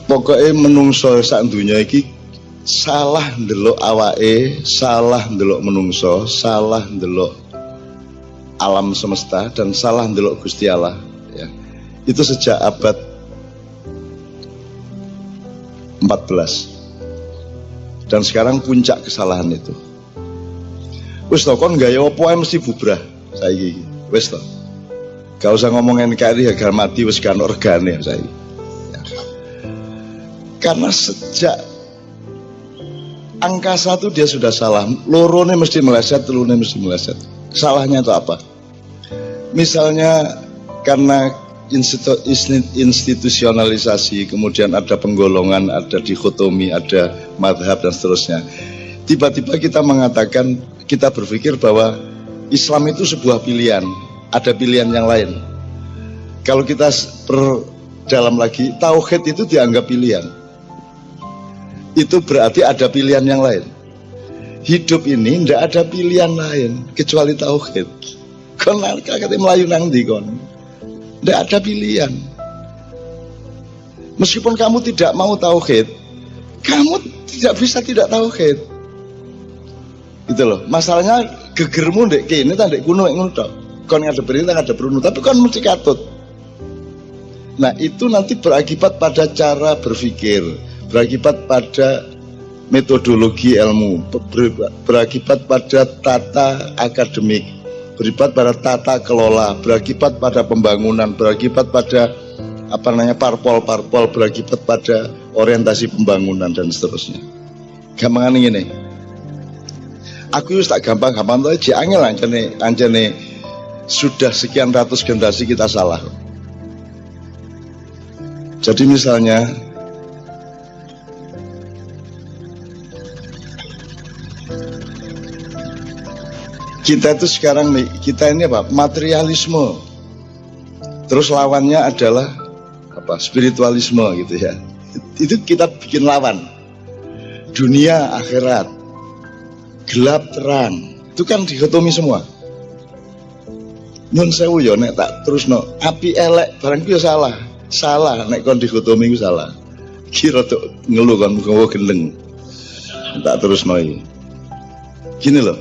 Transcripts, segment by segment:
Pokoknya menungso sak dunya iki salah ndelok awake, salah ndelok menungso, salah ndelok alam semesta, dan salah ndelok Gusti Allah ya. Itu sejak abad 14. Dan sekarang puncak kesalahan itu. Wis to kon gaya opo ae mesti bubrah saiki. Wis to. Gak usah ngomong NKRI harga mati wis kan organe saiki. Ya. Karena sejak angkasa itu dia sudah salah. Lorone mesti meleset, telune mesti meleset. Salahnya itu apa? Misalnya karena institusionalisasi, kemudian ada penggolongan, ada dikotomi, ada madhab dan seterusnya. Tiba-tiba kita mengatakan, kita berpikir bahwa Islam itu sebuah pilihan, ada pilihan yang lain. Kalau kita perdalam lagi, tauhid itu dianggap pilihan. Itu berarti ada pilihan yang lain. Hidup ini tidak ada pilihan lain kecuali tauhid. Kon kakek melayu nang ndi kon? Tidak ada pilihan. Meskipun kamu tidak mau tauhid, kamu tidak bisa tidak tauhid. Gitu loh. Masalahnya gegermu ndek kene ta ndek kuno ngono tok. Kon ada perintah ada perunu, tapi kon mesti katut. Nah, itu nanti berakibat pada cara berpikir, berakibat pada metodologi ilmu, berakibat pada tata akademik, berakibat pada tata kelola, berakibat pada pembangunan, berakibat pada parpol-parpol, berakibat pada orientasi pembangunan dan seterusnya. Gampangan ini. Aku tak gampang-gampang tuh aja angel anjane sudah sekian ratus generasi kita salah. Jadi misalnya kita itu sekarang kita ini apa? Materialisme. Terus lawannya adalah apa? Spiritualisme gitu ya. Itu kita bikin lawan. Dunia akhirat. Gelap terang. Itu kan dikotomi semua. Nun sewu ya nek tak terusno api elek barang ku ya salah. Salah nek kon dikotomi ku salah. Kira tuh ngeluh kan muga gendeng. Tak terusno iki. Gini loh.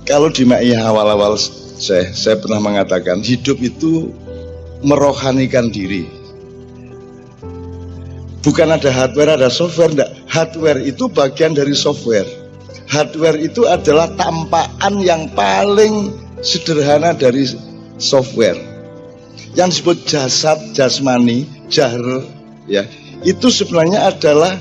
Kalau di Ma'iyah awal-awal saya pernah mengatakan hidup itu merohanikan diri. Bukan ada hardware, ada software, enggak. Hardware itu bagian dari software. Hardware itu adalah tampakan yang paling sederhana dari software. Yang disebut jasad, jasmani, jahr, ya, itu sebenarnya adalah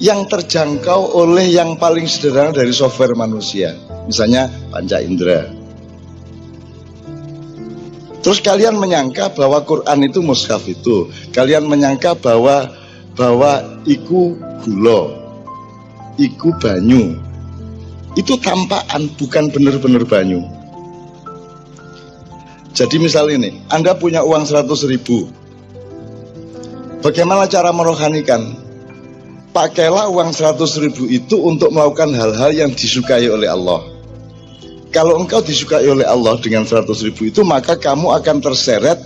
yang terjangkau oleh yang paling sederhana dari software manusia. Misalnya panca indera. Terus kalian menyangka bahwa Quran itu mushaf itu. Kalian menyangka bahwa iku gula, iku banyu. Itu tampakan, bukan benar-benar banyu. Jadi misal ini, Anda punya uang 100.000. Bagaimana cara merohanikan? Pakailah uang 100.000 itu untuk melakukan hal-hal yang disukai oleh Allah. Kalau engkau disukai oleh Allah dengan 100.000 itu, maka kamu akan terseret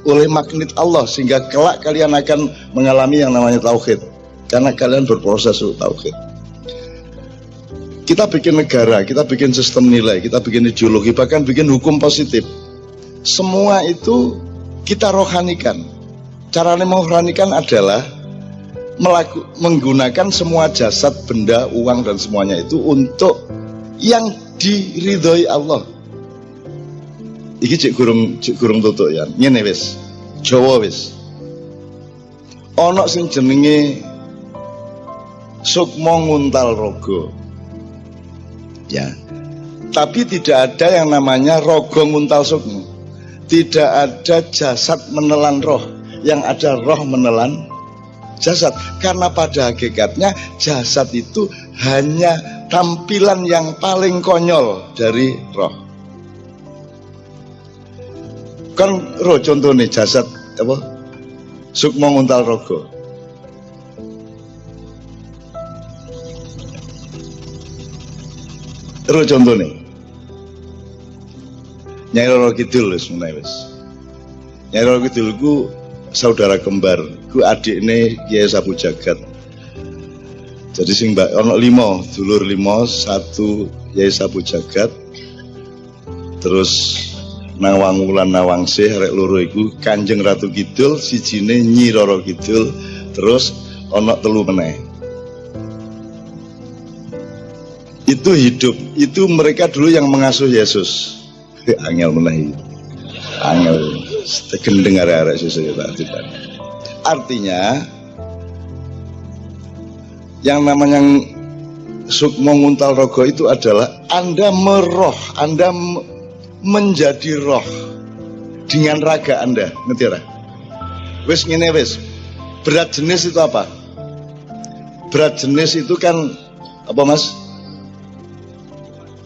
oleh magnet Allah, sehingga kelak kalian akan mengalami yang namanya tauhid, karena kalian berproses untuk tauhid. Kita bikin negara, kita bikin sistem nilai, kita bikin ideologi, bahkan bikin hukum positif. Semua itu kita rohanikan. Caranya merohanikan adalah menggunakan semua jasad, benda, uang dan semuanya itu untuk yang diridhoi Allah. Iki cek gurung tutuk ya. Ngene wis. Jawa wis. Ana sing jenenge Sukma Nguntal Raga. Ya. Tapi tidak ada yang namanya raga nguntal sukma. Tidak ada jasad menelan roh. Yang ada roh menelan jasad. Karena pada hakikatnya jasad itu hanya tampilan yang paling konyol dari roh. Kan roh contohnya jasad apa? Sukma Nguntal Raga. Roh contohnya Nyai Roro Kidul wis mulai wis. Nyai Roro Kidul ku saudara kembar, ku adikne Kiai Sapu Jagat. Jadi sing ono 5, dulur 5, 1 Kiai Sapu Jagat. Terus Nawang Wulan Nawangsih arek loro iku Kanjeng Ratu Kidul, sijine Nyi Roro Kidul, terus ono 3 meneh. Itu hidup, itu mereka dulu yang mengasuh Yesus. Angel meneh. Angel gendeng arek-arek sesuk tadi. Artinya yang namanya sukmo nguntal rogo itu adalah Anda meroh, Anda menjadi roh dengan raga Anda, ngerti ora? Wis ngene wis. Berat jenis itu apa? Berat jenis itu kan apa Mas?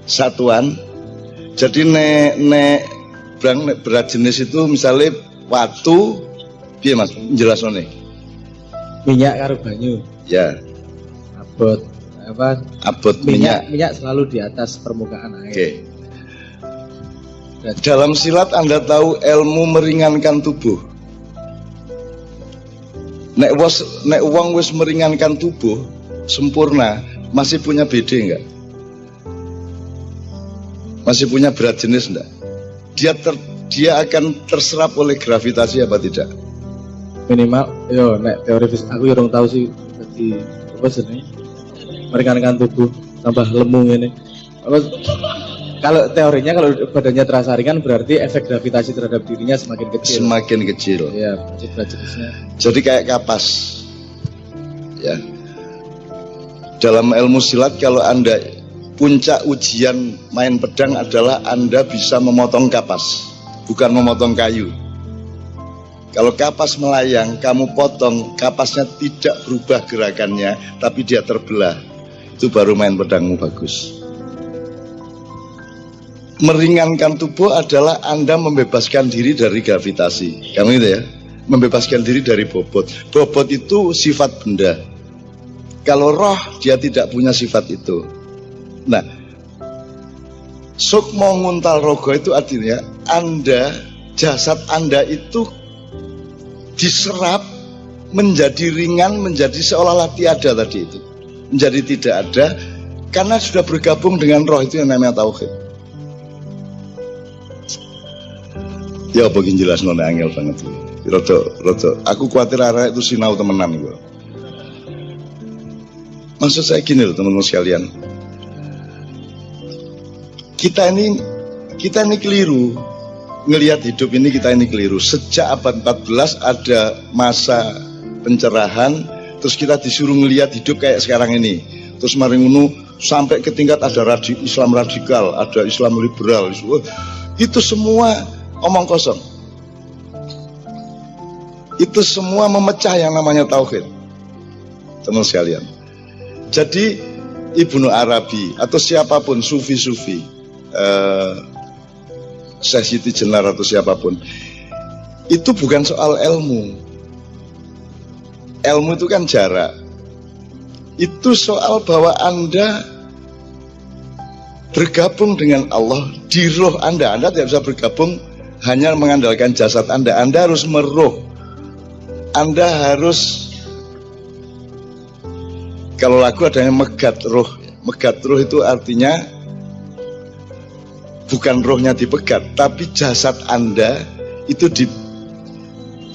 Satuan. Jadi nek berat jenis itu misalnya watu, piye Mas? Jelasone. Minyak karo banyu. Ya. Abot apa? Abot minyak selalu di atas permukaan air. Oke. Dalam silat Anda tahu ilmu meringankan tubuh. Nek wong wis meringankan tubuh sempurna, masih punya BD enggak? Masih punya berat jenis enggak? Dia akan terserap oleh gravitasi apa tidak? Minimal, yo nek teori fisik aku urung tahu sih jadi apa jenenge? Meringankan tubuh tambah lemu ini. Kalau teorinya kalau badannya terasa ringan berarti efek gravitasi terhadap dirinya semakin kecil. Semakin kecil. Ya, berat jenisnya. Jadi kayak kapas. Ya. Dalam ilmu silat kalau Anda puncak ujian main pedang adalah Anda bisa memotong kapas, bukan memotong kayu. Kalau kapas melayang, kamu potong, kapasnya tidak berubah gerakannya, tapi dia terbelah. Itu baru main pedangmu bagus. Meringankan tubuh adalah Anda membebaskan diri dari gravitasi. Kamu gitu ya? Membebaskan diri dari bobot. Bobot itu sifat benda. Kalau roh, dia tidak punya sifat itu. Nah, sukmo nguntal rogo itu artinya Anda, jasad Anda itu diserap menjadi ringan, menjadi seolah-olah tiada tadi itu. Menjadi tidak ada, karena sudah bergabung dengan roh, itu yang namanya tauhid. Ya begini jelas nona angel banget. Roto. Aku khawatir arah itu sinau temenan gue. Maksud saya gini loh teman-teman sekalian. Kita ini keliru. Ngelihat hidup ini kita ini keliru. Sejak abad 14 ada masa pencerahan, terus kita disuruh ngelihat hidup kayak sekarang ini. Terus maringunu sampai ke tingkat ada Islam radikal, ada Islam liberal. Itu semua omong kosong. Itu semua memecah yang namanya tauhid, teman sekalian. Jadi Ibnu Arabi atau siapapun sufi-sufi, Syekh Siti Jenar atau siapapun, itu bukan soal ilmu. Ilmu itu kan jarak. Itu soal bahwa Anda bergabung dengan Allah di roh Anda. Anda tidak bisa bergabung hanya mengandalkan jasad Anda. Anda harus meruh. Anda harus, kalau lagu adanya megat roh. Megat roh itu artinya bukan rohnya dipegat, tapi jasad Anda itu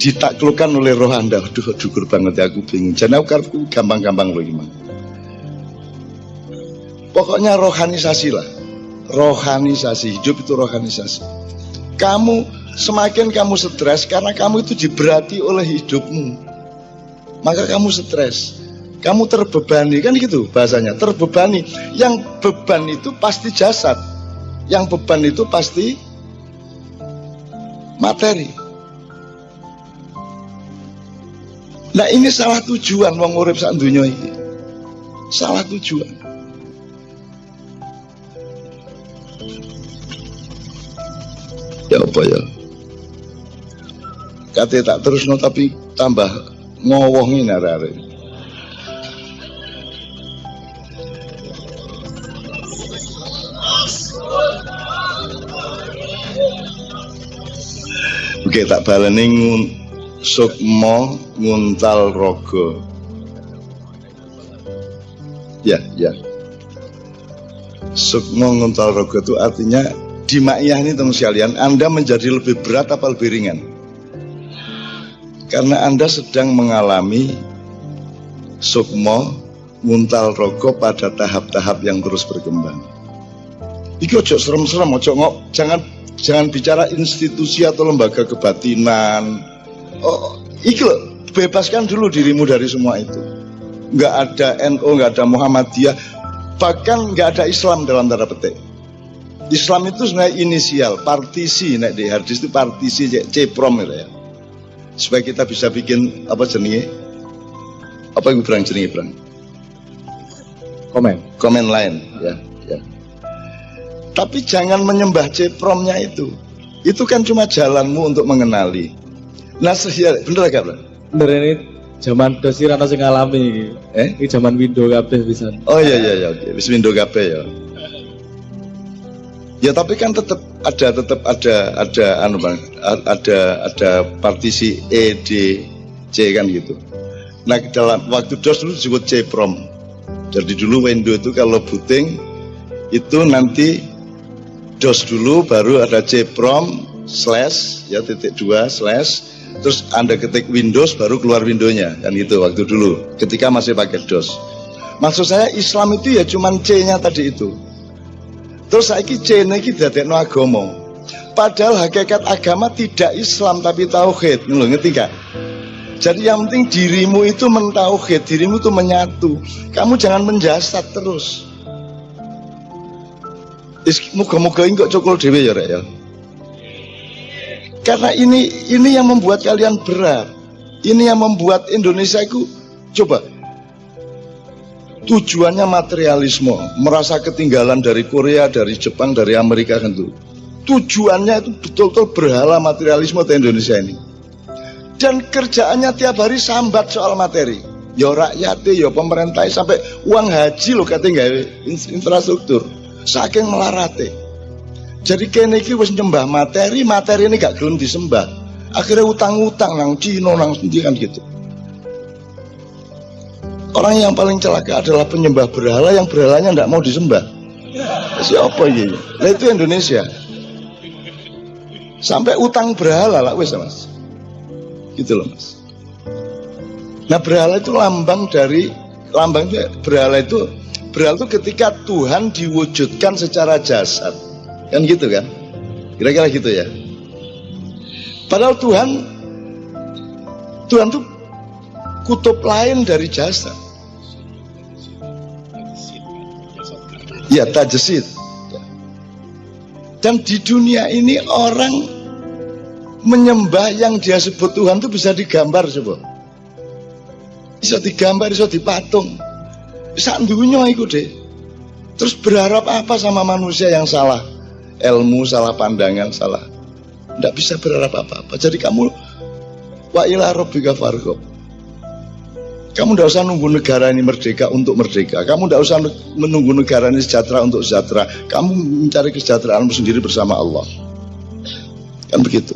ditaklukkan oleh roh Anda. Aduh, dukur banget ya, aku bingung. Jadi aku gampang-gampang loh gimana. Pokoknya rohanisasi lah. Rohanisasi, hidup itu rohanisasi. Semakin kamu stres karena kamu itu diberati oleh hidupmu, maka kamu stres, kamu terbebani, kan gitu bahasanya, terbebani. Yang beban itu pasti jasad, yang beban itu pasti materi. Nah ini salah tujuan wong urip sak donya iki. Salah tujuan. Ya apa ya? Kate tak terusno tapi tambah ngowongin arek-arek. Oke, tak baleni sukmo nguntal rogo. Ya. Sukmo nguntal rogo itu artinya di maiyah ini teman sekalian, Anda menjadi lebih berat apa lebih ringan? Karena Anda sedang mengalami sukmo nguntal rogo pada tahap-tahap yang terus berkembang. Iki ojo serem-serem, jangan bicara institusi atau lembaga kebatinan. Oh, iki bebaskan dulu dirimu dari semua itu. Nggak ada NU, nggak ada Muhammadiyah, bahkan nggak ada Islam dalam tanda petik. Islam itu sebenarnya inisial, partisi, nek di hadis itu partisi ceprom gitu ya. Supaya kita bisa bikin apa jenenge? Apa yang berang jenenge berang? Komen lain ya. Tapi jangan menyembah cepromnya itu. Itu kan cuma jalanmu untuk mengenali. Nah, bener gak, Bro? Bener, ini zaman dosi rana sing ngalami iki. Ini zaman Windows kabeh bisa. Oh iya, oke. Wis Windows kabeh ya. Ya tapi kan tetap ada partisi E, D, C kan gitu. Nah dalam waktu DOS dulu disebut CPROM. Jadi dulu Windows itu kalau booting itu nanti DOS dulu, baru ada CPROM slash ya /2 slash, terus Anda ketik Windows baru keluar Windows-nya kan gitu waktu dulu ketika masih pakai DOS. Maksud saya Islam itu ya cuman C-nya tadi itu. Terus saiki C-ne iki dadekno agama. Padahal hakikat agama tidak Islam tapi tauhid. Ngerti gak? Jadi yang penting dirimu itu mentauhid, dirimu itu menyatu. Kamu jangan menjasad terus. Moga-moga ini kok cokol dhewe ya Rek ya. Karena ini yang membuat kalian berat. Ini yang membuat Indonesia itu coba tujuannya materialisme, merasa ketinggalan dari Korea, dari Jepang, dari Amerika kan tuh. Tujuannya itu betul-betul berhala materialisme di Indonesia ini. Dan kerjaannya tiap hari sambat soal materi. Ya rakyatnya, ya pemerintah, sampai uang haji loh katanya infrastruktur. Saking melarate. Jadi kene iki wis nyembah materi ini gak gelem disembah. Akhirnya utang-utang nang Cina nang sendi kan gitu. Orang yang paling celaka adalah penyembah berhala yang berhalanya tidak mau disembah. Siapa ini? Nah itu Indonesia. Sampai utang berhala lah wes Mas. Gitu loh Mas. Nah berhala itu berhala itu ketika Tuhan diwujudkan secara jasad. Kan gitu kan? Kira-kira gitu ya. Padahal Tuhan tuh kutub lain dari jasad. Ya tajesid. Dan di dunia ini orang menyembah yang dia sebut Tuhan itu bisa digambar coba. Bisa digambar, bisa dipatung. Sak dunya iku deh. Terus berharap apa sama manusia yang salah ilmu, salah pandangan, salah. Tidak bisa berharap apa-apa. Jadi kamu wa ila rabbika farghab. Kamu tidak usah nunggu negara ini merdeka untuk merdeka. Kamu tidak usah menunggu negara ini sejahtera untuk sejahtera. Kamu mencari kesejahteraanmu sendiri bersama Allah. Kan begitu.